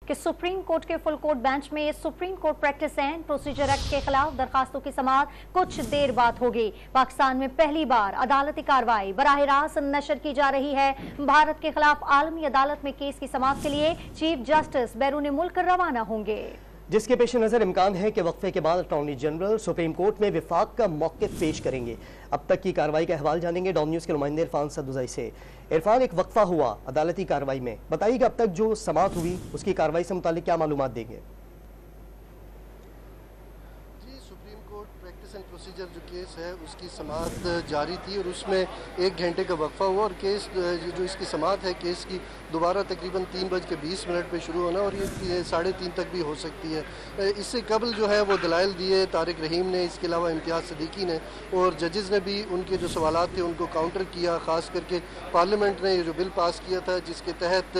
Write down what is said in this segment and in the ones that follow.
कि supreme court के full court bench में supreme court practice and procedure act के खिलाफ दरखास्तों की समाअत कुछ देर बाद होगी। पाकिस्तान में पहली बार अदालती कार्रवाई बराह रास्त नशर की जा रही है। भारत के खिलाफ आलमी अदालत में केस की समाअत के लिए चीफ जस्टिस बैरून मुल्क रवाना होंगे, जिसके पेश नज़र इम्कान है कि वक्फे के बाद अटॉर्नी जनरल सुप्रीम कोर्ट में विफाक का मौक़िफ़ पेश करेंगे। अब तक की कार्रवाई का अहवाल जानेंगे डॉन न्यूज़ के नुमाइंदे इरफान सद्दुज़ई से। इरफान, एक वक्फा हुआ अदालती कार्रवाई में, बताइए कि अब तक जो समाअत हुई उसकी कार्रवाई से मुताल्लिक क्या मालूमात देंगे? Supreme court practice and procedure जो केस है उसकी समाअत जारी थी और उसमें 1 घंटे का वक्फा हुआ और केस जो इसकी समाअत है केस की दोबारा तकरीबन 3:20 पे शुरू होना और ये 3:30 तक भी हो सकती है। इससे कबल जो है वो दलाइल दिए तारिक रहीम ने, इसके अलावा इम्तियाज़ सदीकी ने और जजेस ने भी उनके जो सवालात थे उनको काउंटर किया। ख़ास करके पार्लियामेंट ने ये जो बिल पास किया था जिसके तहत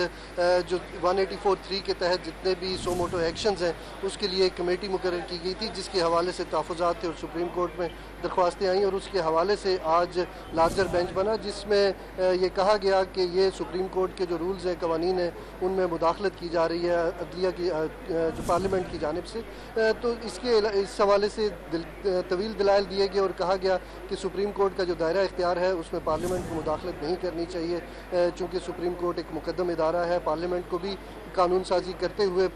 जो 184(3) के तहत जितने भी सो मोटो एक्शंस हैं उसके लिए एक कमेटी मुकर्रर की गई थी जिसके हवाले से तहफ़्फ़ुज़ात थे और सुप्रीम कोर्ट में दरख्वास्तें आई और उसके हवाले से आज लार्जर बेंच बना जिसमें ये कहा गया कि ये सुप्रीम कोर्ट के जो रूल्स हैं, कवानीन हैं, उनमें मुदाखलत की जा रही है अदलिया की जो पार्लियामेंट की जानिब से। तो इस हवाले से तवील दलाइल दिए गए और कहा गया कि सुप्रीम कोर्ट का जो दायरा इख्तियार है उसमें पार्लियामेंट को मुदाखलत नहीं करनी चाहिए, चूँकि सुप्रीम कोर्ट एक मुकद्दम इदारा है। पार्लियामेंट को भी कानून साजी करते हुए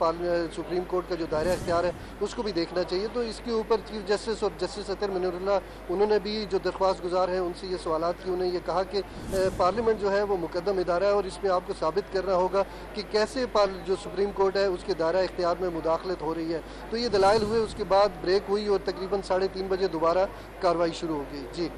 सुप्रीम कोर्ट का जो दायरा इख्तियार है उसको भी देखना चाहिए। तो इसके ऊपर चीफ जस्टिस और जस्टिस अतर मुनव्वरुल्लाह उन्होंने भी जो दरख्वास्त गुजार हैं उनसे ये सवालात की। उन्हें ये कहा कि पार्लियामेंट जो है वो मुकद्दम इदारा है और इसमें आपको साबित करना होगा कि कैसे जो सुप्रीम कोर्ट है उसके दायरा इख्तियार में मुदाखलत हो रही है। तो ये दलाइल हुए, उसके बाद ब्रेक हुई और तकरीबन 3:30 बजे दोबारा कार्रवाई शुरू हो गई। जी